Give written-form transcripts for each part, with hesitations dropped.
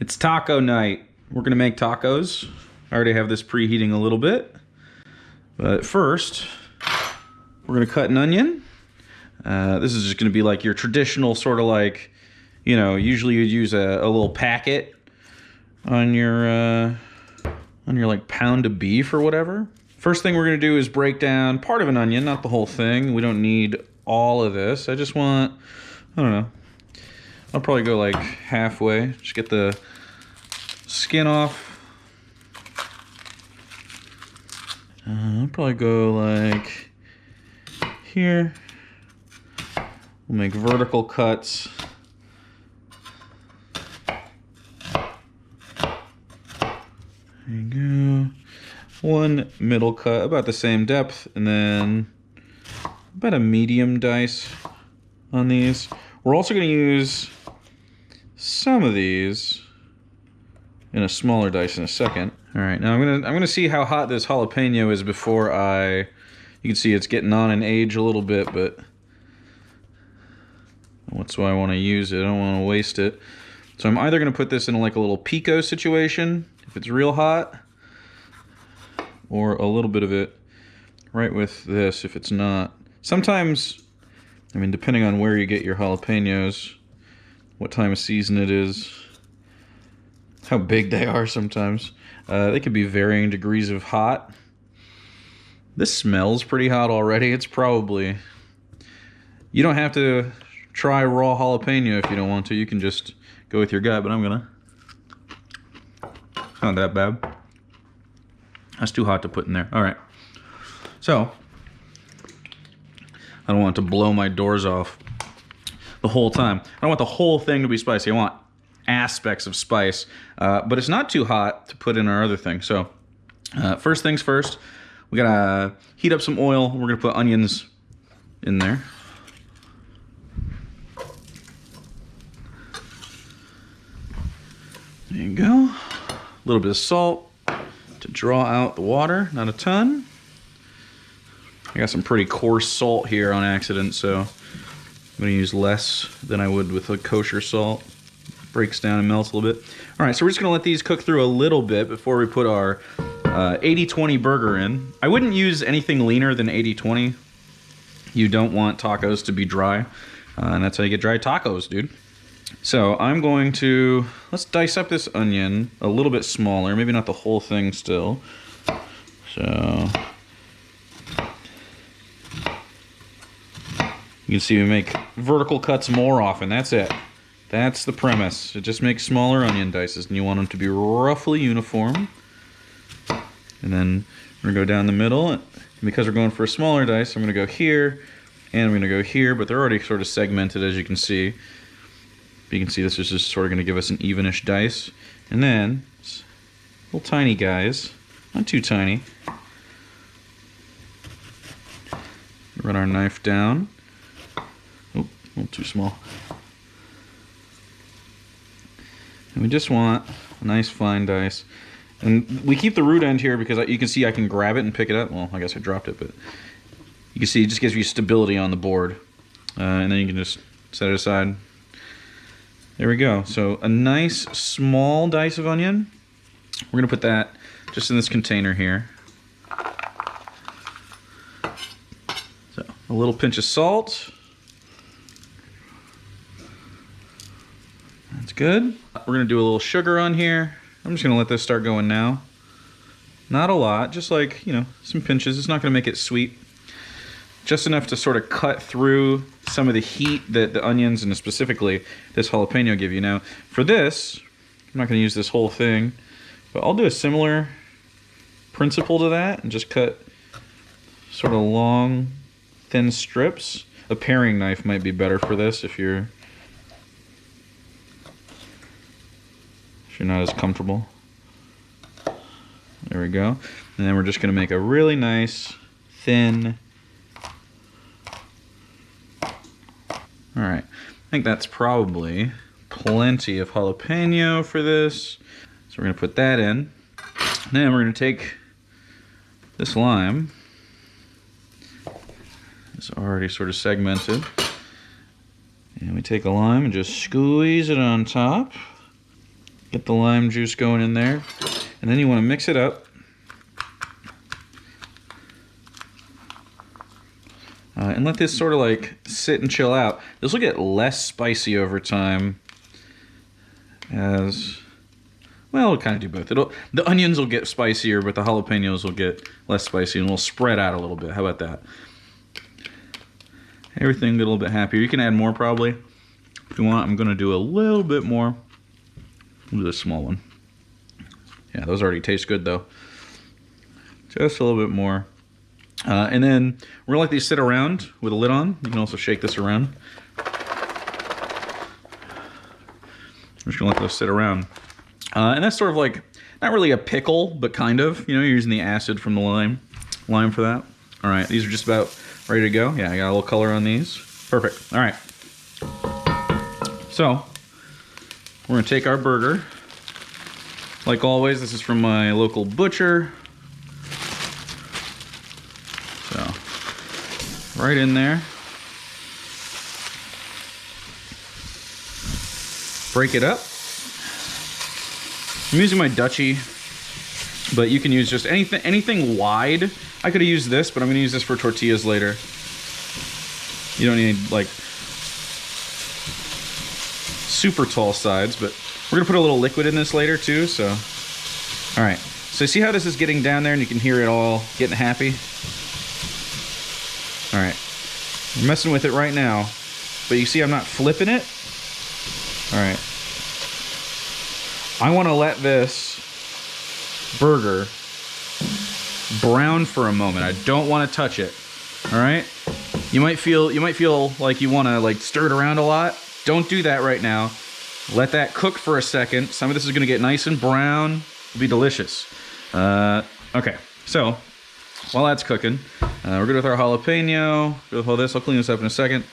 It's taco night. We're gonna make tacos. I already have this preheating a little bit. But first, we're gonna cut an onion. This is just gonna be like your traditional sort of like, you know, usually you'd use a little packet on your like pound of beef or whatever. First thing we're gonna do is break down part of an onion, not the whole thing. We don't need all of this. I just want, I don't know. I'll probably go like halfway. Just get the skin off. I'll probably go like here. We'll make vertical cuts. There you go. One middle cut, about the same depth, and then about a medium dice on these. We're also going to use some of these in a smaller dice in a second. All right, now I'm gonna see how hot this jalapeno is before you can see it's getting on in age a little bit, but that's why I want to use it. I don't want to waste it. So I'm either gonna put this in like a little pico situation if it's real hot, or a little bit of it right with this if it's not. Sometimes, I mean, depending on where you get your jalapenos, what time of season it is, how big they are sometimes, they can be varying degrees of hot. This smells pretty hot already. It's probably, you don't have to try raw jalapeno if you don't want to. You can just go with your gut, but I'm gonna. It's not that bad. That's too hot to put in there. All right. So, I don't want it to blow my doors off the whole time. I don't want the whole thing to be spicy. I want aspects of spice, but it's not too hot to put in our other thing. So, first things first, we gotta heat up some oil. We're gonna put onions in there. There you go. A little bit of salt to draw out the water, not a ton. I got some pretty coarse salt here on accident, so I'm gonna use less than I would with a kosher salt. Breaks down and melts a little bit. All right, so we're just gonna let these cook through a little bit before we put our 80-20 burger in. I wouldn't use anything leaner than 80-20. You don't want tacos to be dry, and that's how you get dry tacos, dude. So I'm going to, let's dice up this onion a little bit smaller, maybe not the whole thing still. So you can see we make vertical cuts more often. That's it. That's the premise. It just makes smaller onion dices, and you want them to be roughly uniform. And then we're gonna go down the middle. And because we're going for a smaller dice, I'm gonna go here, and I'm gonna go here, but they're already sort of segmented, as you can see. You can see this is just sort of gonna give us an evenish dice. And then, little tiny guys, not too tiny. Run our knife down. Oh, a little too small. And we just want a nice fine dice. And we keep the root end here because you can see I can grab it and pick it up. Well, I guess I dropped it, but you can see it just gives you stability on the board. And then you can just set it aside. There we go. So a nice small dice of onion. We're gonna put that just in this container here. So a little pinch of salt. That's good. We're gonna do a little sugar on here. I'm just gonna let this start going now. Not a lot, just like, you know, some pinches. It's not gonna make it sweet. Just enough to sort of cut through some of the heat that the onions and specifically this jalapeno give you. Now, for this, I'm not gonna use this whole thing, but I'll do a similar principle to that and just cut sort of long, thin strips. A paring knife might be better for this if you're not as comfortable. There we go. And then we're just gonna make a really nice, thin. All right, I think that's probably plenty of jalapeno for this. So we're gonna put that in. Then we're gonna take this lime. It's already sort of segmented. And we take a lime and just squeeze it on top. Get the lime juice going in there. And then you want to mix it up. And let this sort of like sit and chill out. This will get less spicy over time. As well, it'll kind of do both. The onions will get spicier, but the jalapenos will get less spicy, and we'll spread out a little bit. How about that? Everything get a little bit happier. You can add more probably if you want. I'm going to do a little bit more. We'll do a small one. Yeah, those already taste good though. Just a little bit more. And then we're gonna let these sit around with a lid on. You can also shake this around. We're just gonna let those sit around. And that's sort of like, not really a pickle, but kind of. You know, you're using the acid from the lime for that. All right, these are just about ready to go. Yeah, I got a little color on these. Perfect. All right. So, we're gonna take our burger. Like always, this is from my local butcher. So, right in there. Break it up. I'm using my Dutchie, but you can use just anything wide. I could have used this, but I'm gonna use this for tortillas later. You don't need like super tall sides, but we're gonna put a little liquid in this later too, so. All right, so see how this is getting down there and you can hear it all getting happy? All right, we're messing with it right now, but you see I'm not flipping it? All right. I wanna let this burger brown for a moment. I don't wanna touch it, all right? You might feel like you wanna like stir it around a lot. Don't do that right now. Let that cook for a second. Some of this is gonna get nice and brown. It'll be delicious. Okay, so while that's cooking, we're good with our jalapeno. Good with all this. I'll clean this up in a second.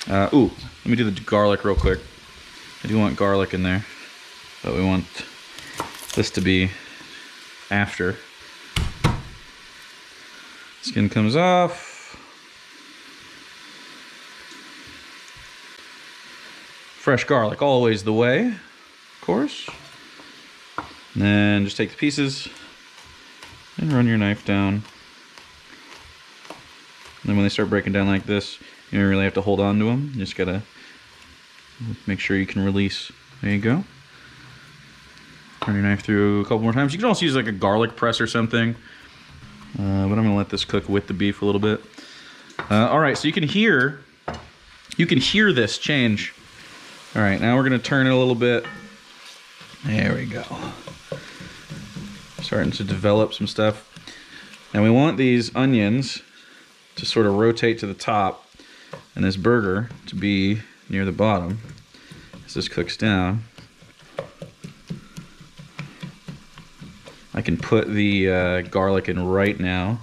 Ooh, let me do the garlic real quick. I do want garlic in there, but we want this to be after. Skin comes off. Fresh garlic, always the way, of course. And then just take the pieces and run your knife down. And then when they start breaking down like this, you don't really have to hold on to them. You just gotta make sure you can release. There you go. Run your knife through a couple more times. You can also use like a garlic press or something. But I'm gonna let this cook with the beef a little bit. All right, so you can hear this change. All right, now we're gonna turn it a little bit. There we go. Starting to develop some stuff. And we want these onions to sort of rotate to the top and this burger to be near the bottom as this cooks down. I can put the garlic in right now.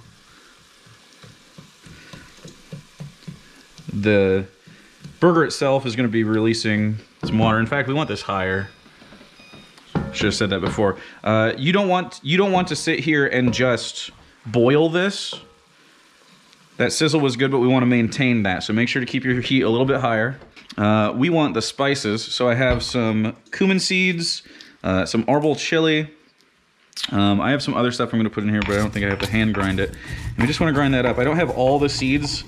The burger itself is going to be releasing some water. In fact, we want this higher. Should have said that before. You don't want to sit here and just boil this. That sizzle was good, but we want to maintain that. So make sure to keep your heat a little bit higher. We want the spices. So I have some cumin seeds, some arbol chili. I have some other stuff I'm going to put in here, but I don't think I have to hand grind it. And we just want to grind that up. I don't have all the seeds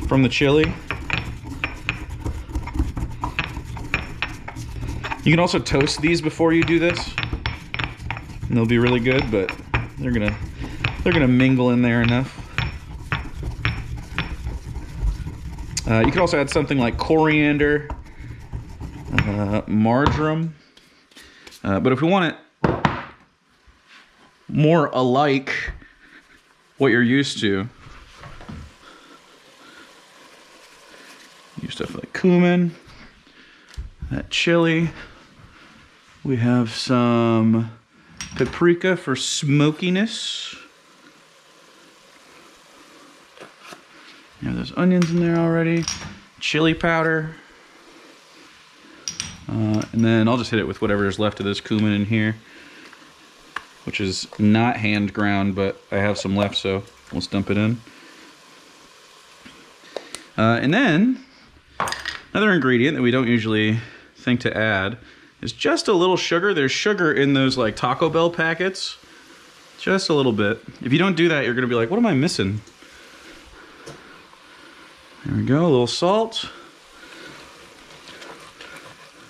from the chili. You can also toast these before you do this, and they'll be really good, but they're gonna mingle in there enough. You can also add something like coriander, marjoram, but if we want it more alike what you're used to, use stuff like cumin, that chili. We have some paprika for smokiness. You have those onions in there already. Chili powder. And then I'll just hit it with whatever is left of this cumin in here, which is not hand ground, but I have some left, so let's dump it in. And then another ingredient that we don't usually think to add is just a little sugar. There's sugar in those like Taco Bell packets. Just a little bit. If you don't do that, you're gonna be like, what am I missing? There we go, a little salt.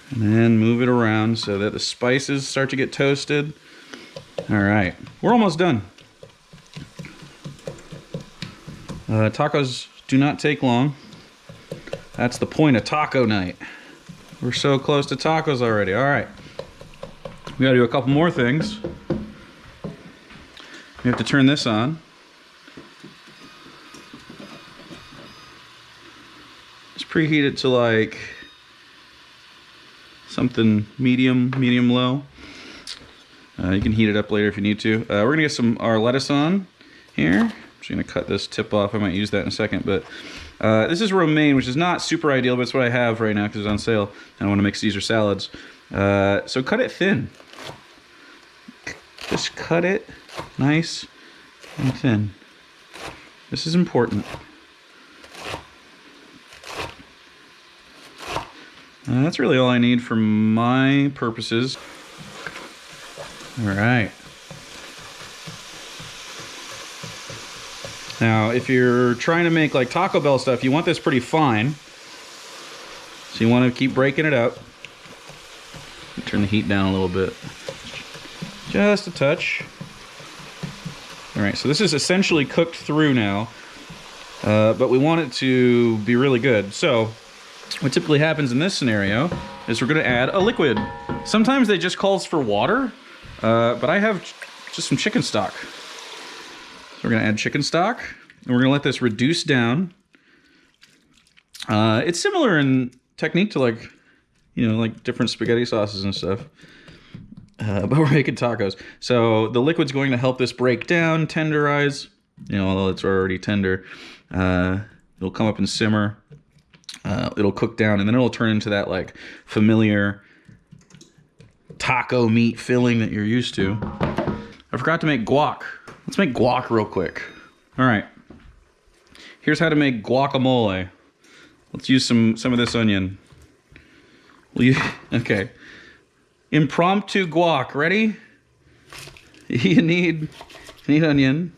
And then move it around so that the spices start to get toasted. All right, we're almost done. Tacos do not take long. That's the point of taco night. We're so close to tacos already. All right, we gotta do a couple more things. We have to turn this on. Just preheat it to like something medium low. You can heat it up later if you need to. We're gonna get our lettuce on here. I'm just gonna cut this tip off. I might use that in a second, but this is romaine, which is not super ideal, but it's what I have right now because it's on sale. And I want to make Caesar salads. So cut it thin. Just cut it nice and thin. This is important. That's really all I need for my purposes. All right. Now, if you're trying to make like Taco Bell stuff, you want this pretty fine. So you want to keep breaking it up. Turn the heat down a little bit. Just a touch. All right, so this is essentially cooked through now, but we want it to be really good. So what typically happens in this scenario is we're gonna add a liquid. Sometimes they just calls for water, but I have just some chicken stock. So we're gonna add chicken stock, and we're gonna let this reduce down. It's similar in technique to like, you know, like different spaghetti sauces and stuff. But we're making tacos. So the liquid's going to help this break down, tenderize. You know, although it's already tender. It'll come up and simmer. It'll cook down, and then it'll turn into that like familiar taco meat filling that you're used to. I forgot to make guac. Let's make guac real quick. All right. Here's how to make guacamole. Let's use some of this onion. Okay. Impromptu guac. Ready? You need onion.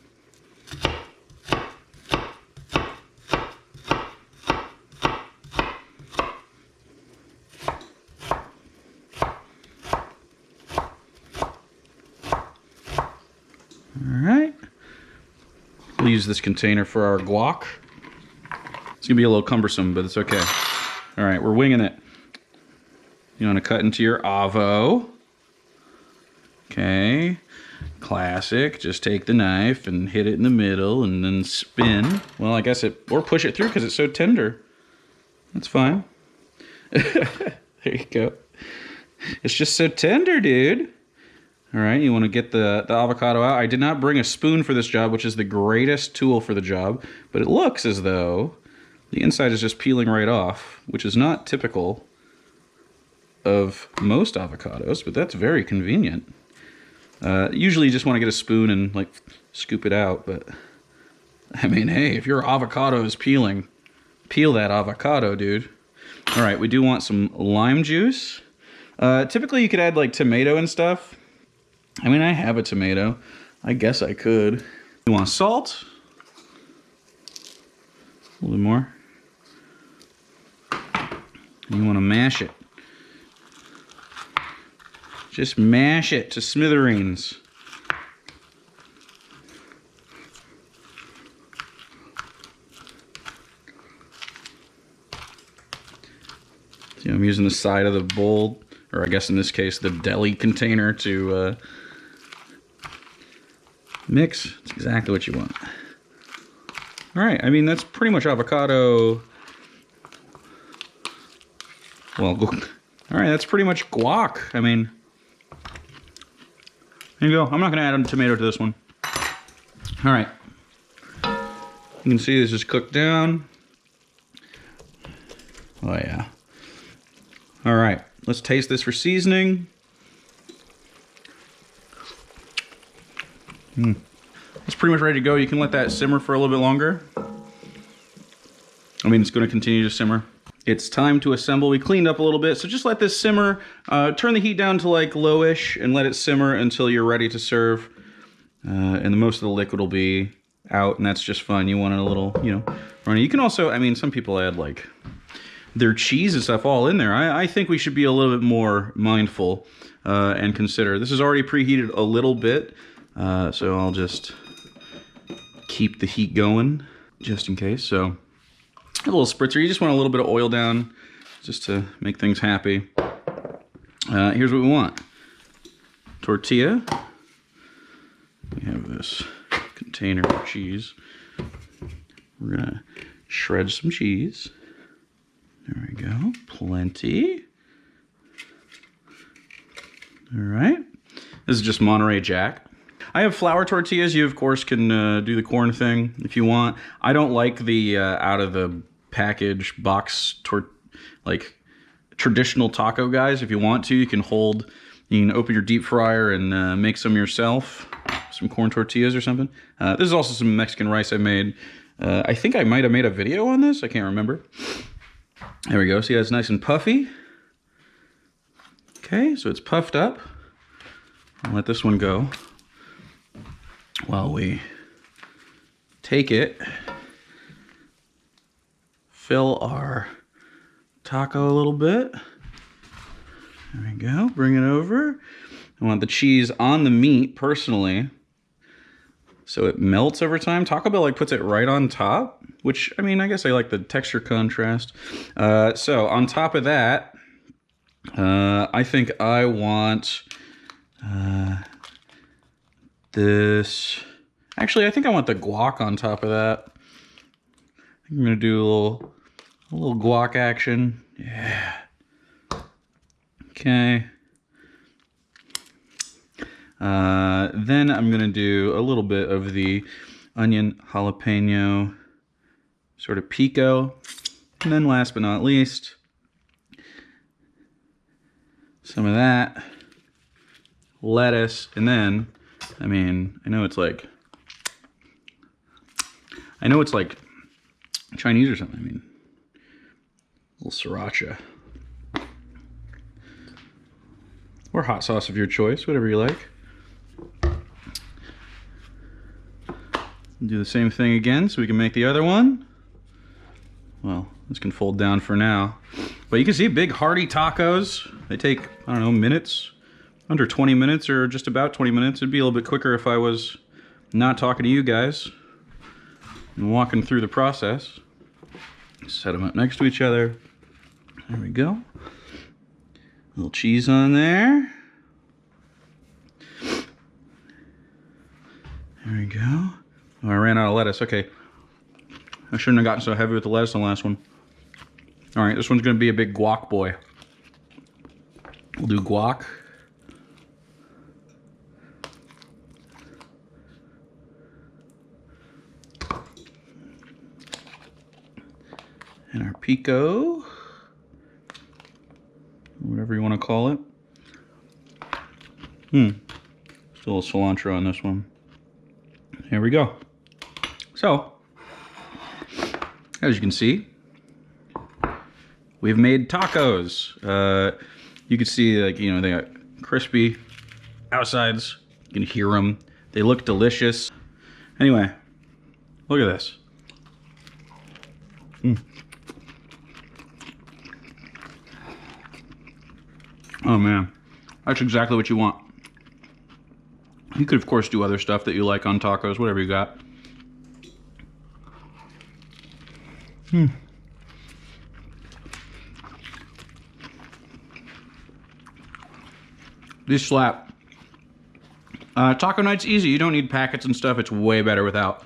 Alright. We'll use this container for our guac. It's gonna be a little cumbersome, but it's okay. Alright, we're winging it. You want to cut into your avo. Okay. Classic. Just take the knife and hit it in the middle and then spin. Well, I guess or push it through because it's so tender. That's fine. There you go. It's just so tender, dude. All right, you want to get the avocado out. I did not bring a spoon for this job, which is the greatest tool for the job, but it looks as though the inside is just peeling right off, which is not typical of most avocados, but that's very convenient. Usually you just want to get a spoon and like scoop it out, but I mean, hey, if your avocado is peeling, peel that avocado, dude. All right, we do want some lime juice. Typically you could add like tomato and stuff. I mean, I have a tomato. I guess I could. You want salt? A little bit more. And you want to mash it. Just mash it to smithereens. See, I'm using the side of the bowl, or I guess in this case, the deli container to mix. It's exactly what you want. All right, I mean, that's pretty much avocado. Well, all right, that's pretty much guac. I mean, there you go. I'm not gonna add a tomato to this one. All right. You can see this is cooked down. Oh yeah. All right, let's taste this for seasoning. It's pretty much ready to go. You can let that simmer for a little bit longer. I mean, it's gonna continue to simmer. it's time to assemble. We cleaned up a little bit, so just let this simmer. Turn the heat down to like lowish and let it simmer until you're ready to serve. And the most of the liquid will be out, and that's just fine. You want it a little, you know, runny. You can also, I mean, some people add like their cheese and stuff all in there. I think we should be a little bit more mindful and consider. This is already preheated a little bit, so I'll just keep the heat going just in case. So a little spritzer. You just want a little bit of oil down just to make things happy. Here's what we want. Tortilla. We have this container of cheese. We're gonna shred some cheese. There we go. Plenty. All right. This is just Monterey Jack. I have flour tortillas. You, of course, can do the corn thing if you want. I don't like the out of the package box like traditional taco guys. If you want to, you can open your deep fryer and make some yourself. Some corn tortillas or something. This is also some Mexican rice I made. I think I might have made a video on this. I can't remember. There we go. See how it's nice and puffy? Okay, so it's puffed up. I'll let this one go while we take it, fill our taco a little bit. There we go. Bring it over. I want the cheese on the meat personally, so it melts over time. Taco Bell like puts it right on top, which, I mean, I guess I like the texture contrast. So on top of that, I think I want this. Actually, I think I want the guac on top of that. I'm gonna do a little guac action. Yeah. Okay. Then I'm gonna do a little bit of the onion jalapeno sort of pico. And then last but not least, some of that lettuce. And then, I mean, I know it's like Chinese or something. I mean, a little sriracha. Or hot sauce of your choice, whatever you like. Do the same thing again so we can make the other one. Well, this can fold down for now. But you can see big hearty tacos. They take, I don't know, minutes. Under 20 minutes or just about 20 minutes. It'd be a little bit quicker if I was not talking to you guys and walking through the process. Set them up next to each other. There we go. A little cheese on there. There we go. Oh, I ran out of lettuce. Okay. I shouldn't have gotten so heavy with the lettuce on the last one. All right, this one's going to be a big guac boy. We'll do guac. And our pico. Whatever you want to call it. Still a cilantro on this one. Here we go. So, as you can see, we've made tacos. You can see, like, you know, they got crispy outsides. You can hear them. They look delicious. Anyway, look at this. Oh man, that's exactly what you want. You could, of course, do other stuff that you like on tacos, whatever you got. These slap. Taco night's easy. You don't need packets and stuff. It's way better without.